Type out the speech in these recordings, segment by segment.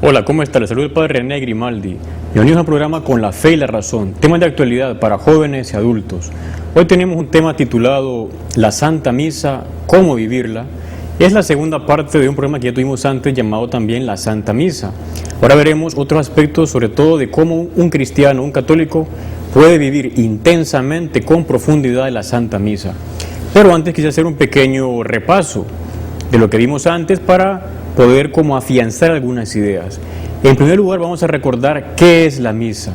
Hola, ¿cómo está? Les saluda el Padre René Grimaldi. Bienvenidos al programa Con la Fe y la Razón, temas de actualidad para jóvenes y adultos. Hoy tenemos un tema titulado La Santa Misa, ¿cómo vivirla? Es la segunda parte de un programa que ya tuvimos antes llamado también La Santa Misa. Ahora veremos otros aspectos, sobre todo de cómo un cristiano, un católico, puede vivir intensamente, con profundidad, la Santa Misa. Pero antes quisiera hacer un pequeño repaso de lo que vimos antes para poder como afianzar algunas ideas. En primer lugar, vamos a recordar qué es la misa.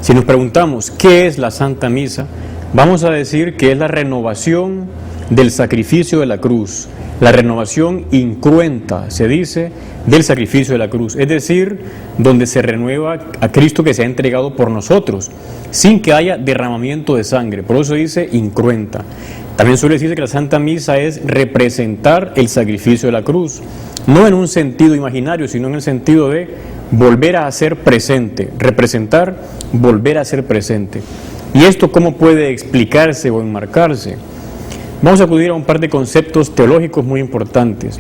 Si nos preguntamos qué es la Santa Misa, vamos a decir que es la renovación del sacrificio de la cruz, la renovación incruenta, se dice, del sacrificio de la cruz, es decir, donde se renueva a Cristo que se ha entregado por nosotros, sin que haya derramamiento de sangre, por eso dice incruenta. También suele decirse que la Santa Misa es representar el sacrificio de la cruz, no en un sentido imaginario, sino en el sentido de volver a hacer presente, representar, volver a ser presente. ¿Y esto cómo puede explicarse o enmarcarse? Vamos a acudir a un par de conceptos teológicos muy importantes.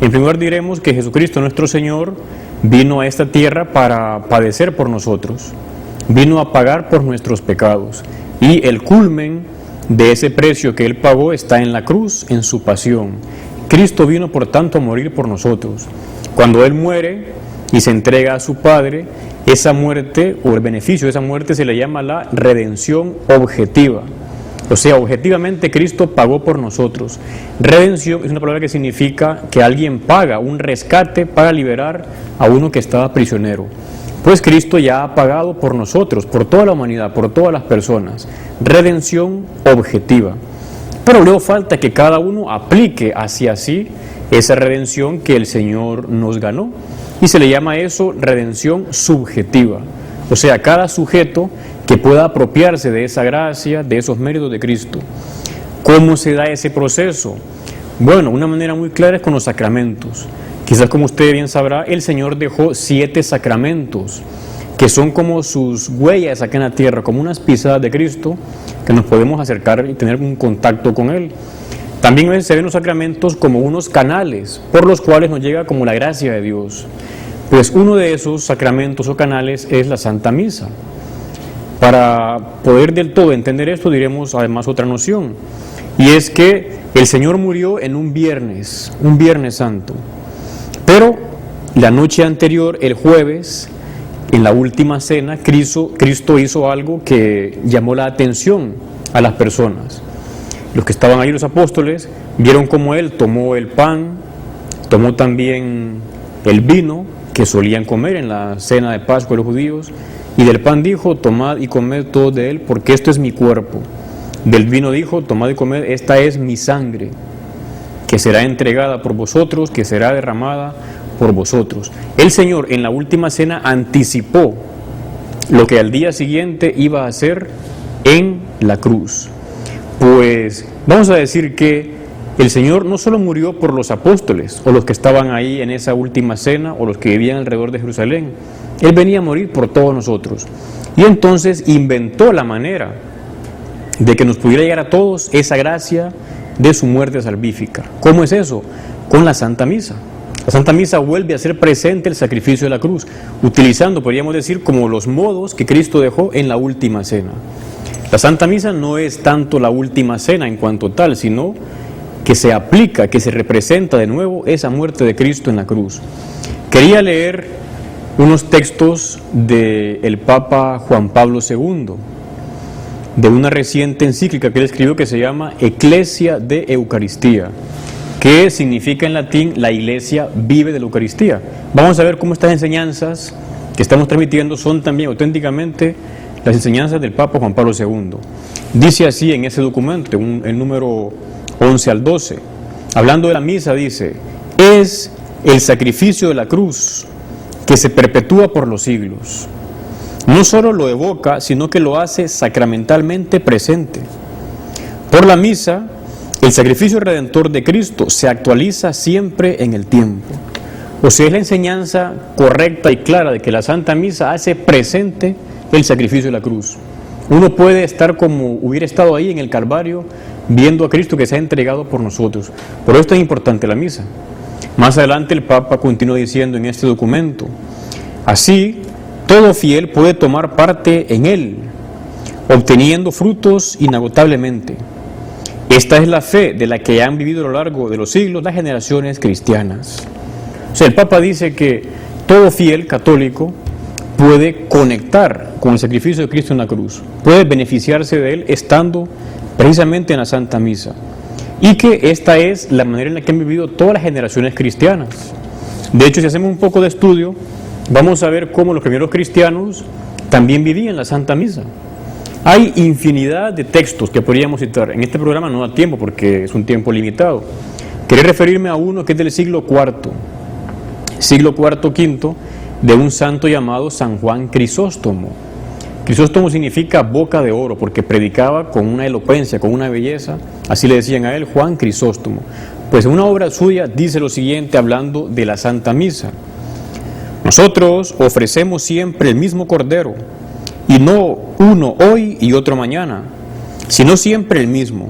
En primer lugar diremos que Jesucristo nuestro Señor vino a esta tierra para padecer por nosotros, vino a pagar por nuestros pecados, y el culmen de ese precio que Él pagó está en la cruz, en su pasión. Cristo vino por tanto a morir por nosotros. Cuando Él muere y se entrega a su Padre, esa muerte o el beneficio de esa muerte se le llama la redención objetiva. O sea, objetivamente Cristo pagó por nosotros. Redención es una palabra que significa que alguien paga un rescate para liberar a uno que estaba prisionero. Pues Cristo ya ha pagado por nosotros, por toda la humanidad, por todas las personas. Redención objetiva. Pero luego falta que cada uno aplique hacia sí esa redención que el Señor nos ganó. Y se le llama eso redención subjetiva. O sea, cada sujeto que pueda apropiarse de esa gracia, de esos méritos de Cristo. ¿Cómo se da ese proceso? Bueno, una manera muy clara es con los sacramentos. Quizás, como usted bien sabrá, el Señor dejó 7 sacramentos, que son como sus huellas acá en la tierra, como unas pisadas de Cristo, que nos podemos acercar y tener un contacto con Él. También se ven los sacramentos como unos canales, por los cuales nos llega como la gracia de Dios. Pues uno de esos sacramentos o canales es la Santa Misa. Para poder del todo entender esto, diremos además otra noción, y es que el Señor murió en un Viernes Santo, pero la noche anterior, el jueves, en la última cena, Cristo hizo algo que llamó la atención a las personas. Los que estaban ahí, los apóstoles, vieron cómo Él tomó el pan, tomó también el vino que solían comer en la cena de Pascua de los judíos, y del pan dijo, tomad y comed todo de él, porque esto es mi cuerpo. Del vino dijo, tomad y comed, esta es mi sangre, que será entregada por vosotros, que será derramada por vosotros. El Señor en la última cena anticipó lo que al día siguiente iba a hacer en la cruz. Pues vamos a decir que el Señor no solo murió por los apóstoles, o los que estaban ahí en esa última cena, o los que vivían alrededor de Jerusalén. Él venía a morir por todos nosotros. Y entonces inventó la manera de que nos pudiera llegar a todos esa gracia de su muerte salvífica. ¿Cómo es eso? Con la Santa Misa. La Santa Misa vuelve a hacer presente el sacrificio de la cruz, utilizando, podríamos decir, como los modos que Cristo dejó en la última cena. La Santa Misa no es tanto la última cena en cuanto tal, sino que se aplica, que se representa de nuevo esa muerte de Cristo en la cruz. Quería leer unos textos del Papa Juan Pablo II, de una reciente encíclica que él escribió que se llama Ecclesia de Eucaristía, que significa en latín la Iglesia vive de la Eucaristía. Vamos a ver cómo estas enseñanzas que estamos transmitiendo son también auténticamente las enseñanzas del Papa Juan Pablo II. Dice así en ese documento, el número 11 al 12, hablando de la misa, dice: es el sacrificio de la cruz que se perpetúa por los siglos. No solo lo evoca, sino que lo hace sacramentalmente presente. Por la misa, el sacrificio redentor de Cristo se actualiza siempre en el tiempo. O sea, es la enseñanza correcta y clara de que la Santa Misa hace presente el sacrificio de la cruz. Uno puede estar como hubiera estado ahí en el Calvario, viendo a Cristo que se ha entregado por nosotros. Por esto es importante la misa. Más adelante el Papa continúa diciendo en este documento: Así, todo fiel puede tomar parte en él, obteniendo frutos inagotablemente. Esta es la fe de la que han vivido a lo largo de los siglos las generaciones cristianas. O sea, el Papa dice que todo fiel católico puede conectar con el sacrificio de Cristo en la cruz, puede beneficiarse de él estando precisamente en la Santa Misa, y que esta es la manera en la que han vivido todas las generaciones cristianas. De hecho, si hacemos un poco de estudio, vamos a ver cómo los primeros cristianos también vivían la Santa Misa. Hay infinidad de textos que podríamos citar. En este programa no da tiempo porque es un tiempo limitado. Quería referirme a uno que es del siglo IV, V, de un santo llamado San Juan Crisóstomo. Crisóstomo significa boca de oro porque predicaba con una elocuencia, con una belleza. Así le decían a él, Juan Crisóstomo. Pues en una obra suya dice lo siguiente hablando de la Santa Misa. Nosotros ofrecemos siempre el mismo cordero, y no uno hoy y otro mañana, sino siempre el mismo.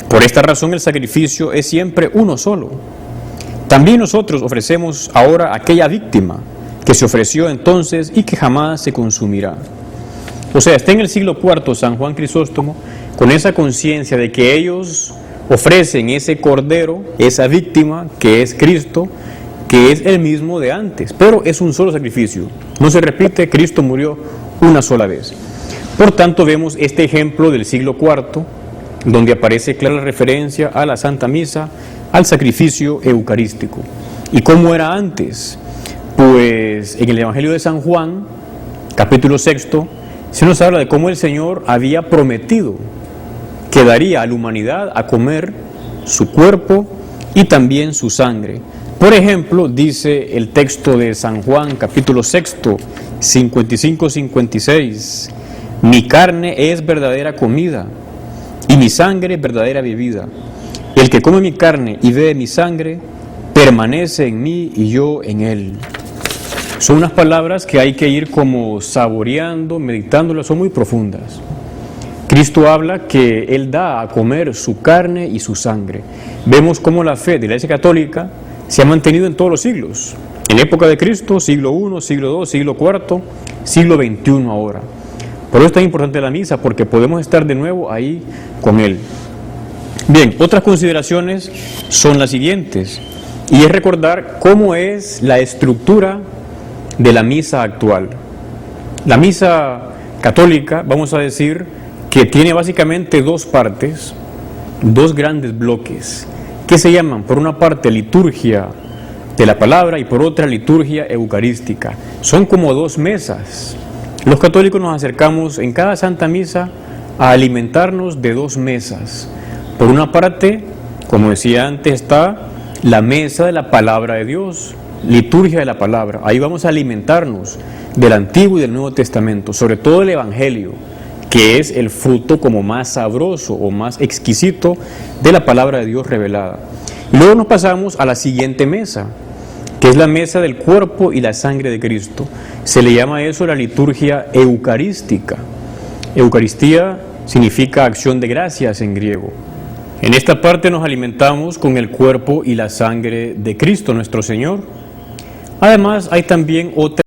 Por esta razón el sacrificio es siempre uno solo. También nosotros ofrecemos ahora aquella víctima que se ofreció entonces y que jamás se consumirá. O sea, está en el siglo IV San Juan Crisóstomo con esa conciencia de que ellos ofrecen ese cordero, esa víctima que es Cristo, que es el mismo de antes, pero es un solo sacrificio. No se repite, Cristo murió una sola vez. Por tanto, vemos este ejemplo del siglo IV, donde aparece clara referencia a la Santa Misa, al sacrificio eucarístico. ¿Y cómo era antes? Pues en el Evangelio de San Juan, capítulo 6, se nos habla de cómo el Señor había prometido que daría a la humanidad a comer su cuerpo y también su sangre. Por ejemplo, dice el texto de San Juan, capítulo 6, 55-56, mi carne es verdadera comida y mi sangre verdadera bebida. El que come mi carne y bebe mi sangre, permanece en mí y yo en él. Son unas palabras que hay que ir como saboreando, meditándolas, son muy profundas. Cristo habla que Él da a comer su carne y su sangre. Vemos cómo la fe de la Iglesia Católica se ha mantenido en todos los siglos. En época de Cristo, siglo I, siglo II, siglo IV, siglo XXI ahora. Por eso es tan importante la misa, porque podemos estar de nuevo ahí con Él. Bien, otras consideraciones son las siguientes, y es recordar cómo es la estructura de la misa actual. La misa católica, vamos a decir, que tiene básicamente dos partes, dos grandes bloques, que se llaman, por una parte, liturgia de la palabra y por otra, liturgia eucarística. Son como dos mesas. Los católicos nos acercamos en cada Santa Misa a alimentarnos de dos mesas. Por una parte, como decía antes, está la mesa de la palabra de Dios, liturgia de la palabra. Ahí vamos a alimentarnos del Antiguo y del Nuevo Testamento, sobre todo el Evangelio, que es el fruto como más sabroso o más exquisito de la palabra de Dios revelada. Luego nos pasamos a la siguiente mesa, que es la mesa del cuerpo y la sangre de Cristo. Se le llama eso la liturgia eucarística. Eucaristía significa acción de gracias en griego. En esta parte nos alimentamos con el cuerpo y la sangre de Cristo nuestro Señor. Además, hay también otra